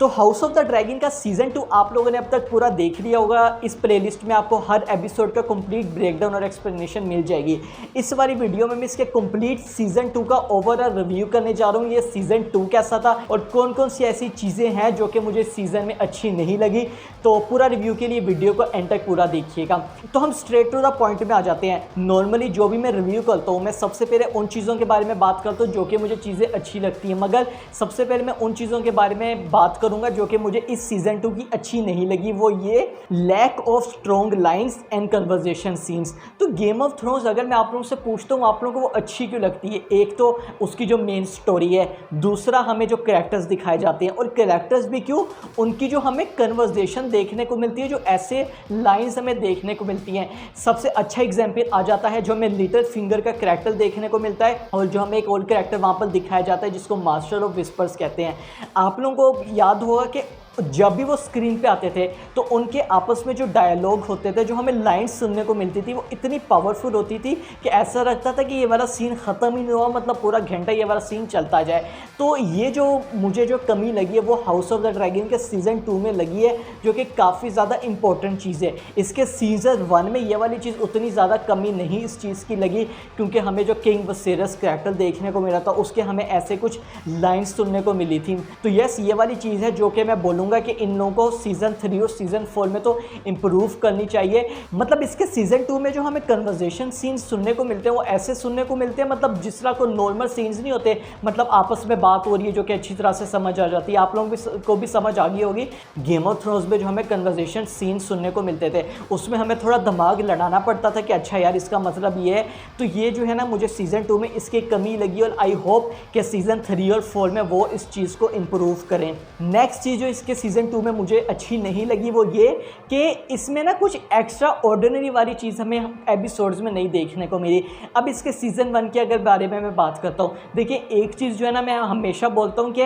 तो house of the dragon का season 2 आप लोगों ने अब तक पूरा देख लिया होगा। इस प्लेलिस्ट में आपको हर एपिसोड का कंप्लीट ब्रेकडाउन और एक्सप्लेनेशन मिल जाएगी। इस वाली वीडियो में मैं इसके कंप्लीट सीजन 2 का ओवरऑल रिव्यू करने जा रहा हूँ। ये सीजन 2 कैसा था और कौन कौन सी ऐसी चीज़ें हैं जो कि मुझे सीजन में अच्छी नहीं लगी। तो पूरा रिव्यू के लिए वीडियो को एंड तक पूरा देखिएगा। तो हम स्ट्रेट टू द पॉइंट में आ जाते हैं। नॉर्मली जो भी मैं रिव्यू करता हूँ मैं सबसे पहले उन चीज़ों के बारे में बात करता हूँ जो कि मुझे चीज़ें अच्छी लगती हैं, मगर सबसे पहले मैं उन चीज़ों के बारे में बात करूँगा जो कि मुझे इस सीजन 2 की अच्छी नहीं लगी। वो ये lack of strong lines and conversation scenes. तो गेम ऑफ थ्रोन्स अगर मैं आप लोगों से पूछता हूँ आप लोगों को वो अच्छी क्यों लगती है, एक तो उसकी जो मेन स्टोरी है, दूसरा हमें जो कैरेक्टर्स दिखाए जाते हैं, और कैरेक्टर्स भी क्यों, उनकी जो हमें कन्वर्जेशन देखने को मिलती है, जो ऐसे लाइंस हमें देखने को मिलती हैं। सबसे अच्छा एग्जाम्पल आ जाता है जो हमें लिटिल फिंगर का कैरेक्टर देखने को मिलता है, और जो हमें एक और कैरेक्टर वहाँ पर दिखाया जाता है जिसको मास्टर ऑफ विस्पर्स कहते हैं। आप लोगों को याद होगा कि जब भी वो स्क्रीन पे आते थे तो उनके आपस में जो डायलॉग होते थे, जो हमें लाइन्स सुनने को मिलती थी, वो इतनी पावरफुल होती थी कि ऐसा लगता था कि ये वाला सीन ख़त्म ही नहीं हुआ, मतलब पूरा घंटा ये वाला सीन चलता जाए। तो ये जो मुझे जो कमी लगी है वो हाउस ऑफ द ड्रैगन के सीज़न 2 में लगी है, जो कि काफ़ी ज़्यादा इंपॉर्टेंट चीज़ है। इसके सीज़न 1 में ये वाली चीज़ उतनी ज़्यादा कमी नहीं इस चीज़ की लगी, क्योंकि हमें जो किंग वसेरस कैरेक्टर देखने को मिला था उसके हमें ऐसे कुछ लाइन्स सुनने को मिली थी। तो यस, ये वाली चीज़ है जो कि मैं बोलूँगा कि इन लोगों को सीजन 3 और सीजन 4 में तो इंप्रूव करनी चाहिए। मतलब इसके सीजन 2 में जो हमें कन्वर्जेशन सीन्स सुनने को मिलते हैं वो ऐसे सुनने को मिलते हैं, मतलब जिस तरह को नॉर्मल सीन्स नहीं होते, मतलब आपस में बात हो रही है जो कि अच्छी तरह से समझ आ जाती है। आप लोगों को भी समझ आ गई होगी। गेम ऑफ थ्रोन्स में जो हमें कन्वर्जेशन सीन्स सुनने को मिलते थे उसमें हमें थोड़ा दिमाग लड़ाना पड़ता था कि अच्छा यार इसका मतलब ये है। तो ये जो है ना, मुझे सीजन 2 में इसकी कमी लगी, और आई होप कि सीजन 3 और 4 में वो इस चीज़ को इम्प्रूव करें। नेक्स्ट चीज़ जो इसके सीजन 2 में मुझे अच्छी नहीं लगी वो ये कि इसमें ना कुछ एक्स्ट्रा ऑर्डिनरी वाली चीज़ हमें एपिसोड्स में नहीं देखने को मिली। अब इसके सीज़न 1 के अगर बारे में मैं बात करता हूँ, देखिए एक चीज़ जो है ना, मैं हमेशा बोलता हूँ कि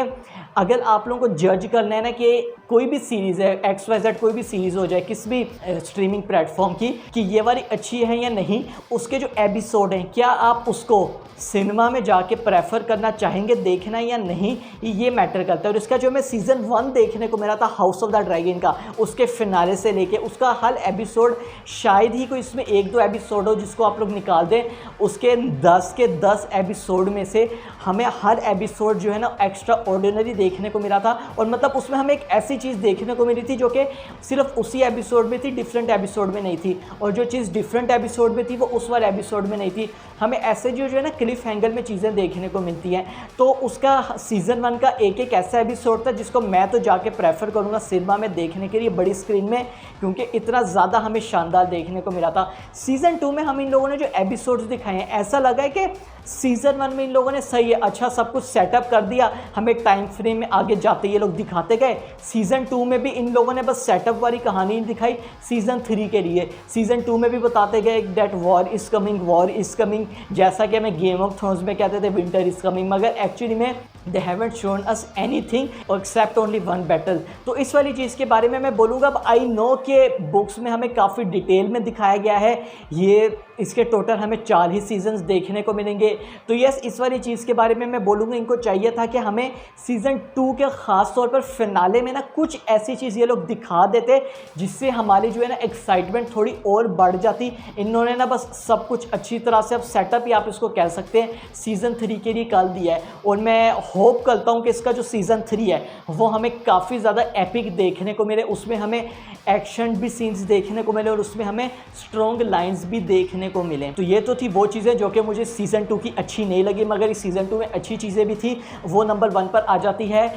अगर आप लोगों को जज करना है ना कि कोई भी सीरीज़ है, XYZ कोई भी सीरीज़ हो जाए किस भी स्ट्रीमिंग प्लेटफॉर्म की, कि ये वाली अच्छी है या नहीं, उसके जो एपिसोड हैं क्या आप उसको सिनेमा में जाके प्रेफर करना चाहेंगे देखना या नहीं, ये मैटर करता है। और इसका जो मैं सीज़न 1 देखने को मिला था हाउस ऑफ द ड्रैगन का, उसके फिनाले से लेके उसका हर एपिसोड, शायद ही कोई इसमें 1-2 एपिसोड हो जिसको आप लोग निकाल दें, उसके 10 के 10 एपिसोड में से हमें हर एपिसोड जो है ना एक्स्ट्रा ऑर्डिनरी देखने को मिला था। और मतलब उसमें हमें एक ऐसी चीज़ देखने को मिली थी जो कि सिर्फ उसी एपिसोड में थी, डिफरेंट एपिसोड में नहीं थी, और जो चीज़ डिफरेंट एपिसोड में थी वो उस वाले एपिसोड में नहीं थी। हमें ऐसे जो है ना क्लिफ हैंगर में चीज़ें देखने को मिलती हैं। तो उसका सीज़न 1 का एक ऐसा एपिसोड था जिसको मैं तो जाके प्रेफर करूँगा सिनेमा में देखने के लिए, बड़ी स्क्रीन में, क्योंकि इतना ज़्यादा हमें शानदार देखने को मिला था। सीज़न 2 में हम इन लोगों ने जो एपिसोड्स दिखाए हैं, ऐसा लगा है कि सीज़न 1 में इन लोगों ने सही है, अच्छा सब कुछ सेटअप कर दिया, हमें टाइम फ्रेम में आगे जाते ये लोग दिखाते गए। सीज़न 2 में भी इन लोगों ने बस सेटअप वाली कहानी दिखाई सीज़न 3 के लिए। सीज़न 2 में भी बताते गए दैट वॉर इज़ कमिंग, जैसा कि हमें गेम ऑफ थ्रोन्स में कहते थे विंटर इज़ कमिंग, मगर एक्चुअली में they haven't shown us anything accept only one battle. तो इस वाली चीज़ के बारे में मैं बोलूँगा। अब आई नो कि बुक्स में हमें काफ़ी डिटेल में दिखाया गया है, ये इसके टोटल हमें 4 ही सीजन्स देखने को मिलेंगे। तो यस, इस वाली चीज़ के बारे में मैं बोलूँगा, इनको चाहिए था कि हमें सीज़न 2 के ख़ास तौर पर फिनाले में ना कुछ ऐसी चीज़ ये लोग दिखा देते जिससे हमारी जो है ना एक्साइटमेंट थोड़ी और बढ़ जाती। इन्होंने ना बस सब कुछ अच्छी तरह से, अब सेटअप ही आप इसको कह सकते हैं, सीज़न 3 के लिए कर दिया है। और मैं होप करता हूँ कि इसका जो सीज़न 3 है वो हमें काफ़ी ज़्यादा एपिक देखने को मिले, उसमें हमें एक्शन भी सीन्स देखने को मिले और उसमें हमें स्ट्रॉन्ग लाइंस भी देखने को मिले। तो ये तो थी वो चीज़ें जो कि मुझे सीज़न 2 की अच्छी नहीं लगी, मगर इस सीज़न 2 में अच्छी चीज़ें भी थी। वो नंबर 1 पर आ जाती है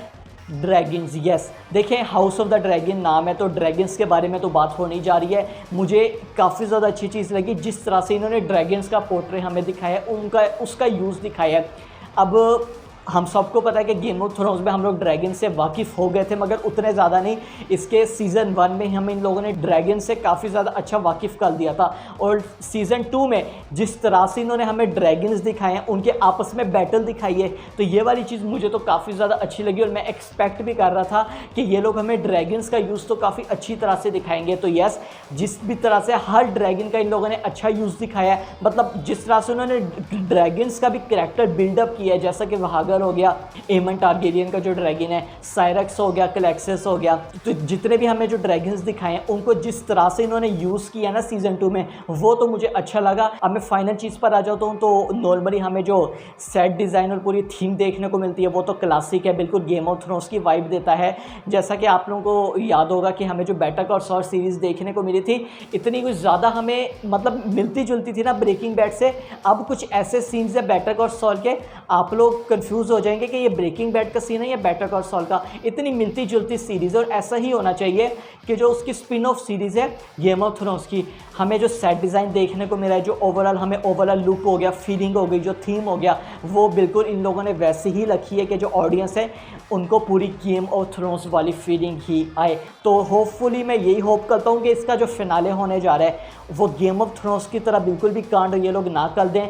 ड्रैगन्स। यस, देखें हाउस ऑफ द ड्रैगन नाम है तो ड्रैगन्स के बारे में तो बात होने जा रही है। मुझे काफ़ी ज़्यादा अच्छी चीज़ लगी जिस तरह से इन्होंने ड्रैगन्स का पोर्ट्रेट हमें दिखाया है, उसका यूज़ दिखाया है। अब हम सबको पता है कि गेम ऑफ थ्रोन्स में हम लोग ड्रैगन से वाकिफ़ हो गए थे, मगर उतने ज़्यादा नहीं। इसके सीज़न 1 में हम इन लोगों ने ड्रैगन से काफ़ी ज़्यादा अच्छा वाकिफ़ कर दिया था, और सीज़न 2 में जिस तरह से इन्होंने हमें ड्रैगन्स दिखाए हैं, उनके आपस में बैटल दिखाई है, तो ये वाली चीज़ मुझे तो काफ़ी ज़्यादा अच्छी लगी। और मैं एक्सपेक्ट भी कर रहा था कि ये लोग हमें ड्रैगन्स का यूज़ तो काफ़ी अच्छी तरह से दिखाएंगे। तो यस, जिस भी तरह से हर ड्रैगन का इन लोगों ने अच्छा यूज़ दिखाया है, मतलब जिस तरह से उन्होंने ड्रैगन्स का भी कैरेक्टर बिल्डअप किया है, जैसा कि वहागर रॉयल हो गया, एमन टारगेरियन का जो ड्रैगन है, साइरक्स हो गया, क्लेक्सिस हो गया। तो जितने भी हमें जो ड्रैगन्स दिखाए हैं उनको जिस तरह से इन्होंने यूज़ किया ना सीज़न 2 में, वो तो मुझे अच्छा लगा। अब मैं फाइनल चीज़ पर आ जाता हूँ तो नॉर्मली हमें जो सेट डिज़ाइन और पूरी थीम देखने को मिलती है वो तो क्लासिक है, बिल्कुल गेम ऑफ थ्रोन्स की वाइब देता है। जैसा कि आप लोगों को याद होगा कि हमें जो बेटर कॉल सॉल सीरीज़ देखने को मिली थी, इतनी कुछ ज़्यादा हमें मतलब मिलती जुलती थी ना ब्रेकिंग बैड से। अब कुछ ऐसे सीन्स है बेटर कॉल सॉल के, आप लोग कंफ्यूज हो जाएंगे कि ये ब्रेकिंग बैड का सीन है या बेटर कॉल सॉल का। इतनी मिलती जुलती सीरीज़, और ऐसा ही होना चाहिए कि जो उसकी स्पिन ऑफ सीरीज़ है गेम ऑफ थ्रोन्स की, हमें जो सेट डिज़ाइन देखने को मिला है, जो ओवरऑल हमें ओवरऑल लुक हो गया, फीलिंग हो गई, जो थीम हो गया, वो बिल्कुल इन लोगों ने वैसे ही रखी है कि जो ऑडियंस है उनको पूरी गेम ऑफ थ्रोन्स वाली फीलिंग ही आए। तो होपफुली मैं यही होप करता हूँ कि इसका जो फिनाले होने जा रहा है वो गेम ऑफ थ्रोन्स की तरह बिल्कुल भी कांड ये लोग ना कर दें,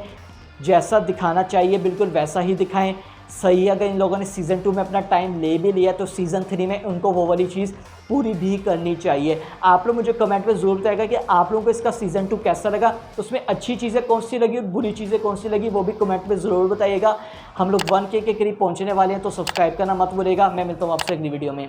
जैसा दिखाना चाहिए बिल्कुल वैसा ही दिखाएं। सही अगर इन लोगों ने सीज़न 2 में अपना टाइम ले भी लिया तो सीज़न 3 में उनको वो वाली चीज़ पूरी भी करनी चाहिए। आप लोग मुझे कमेंट में ज़रूर बताएगा कि आप लोगों को इसका सीज़न 2 कैसा लगा, उसमें अच्छी चीज़ें कौन सी लगी और बुरी चीज़ें कौन सी लगी, वो भी कमेंट में ज़रूर बताइएगा। हम लोग 1K के करीब पहुँचने वाले हैं तो सब्सक्राइब करना मत भूलिएगा। मैं मिलता हूँ आपसे अगली वीडियो में।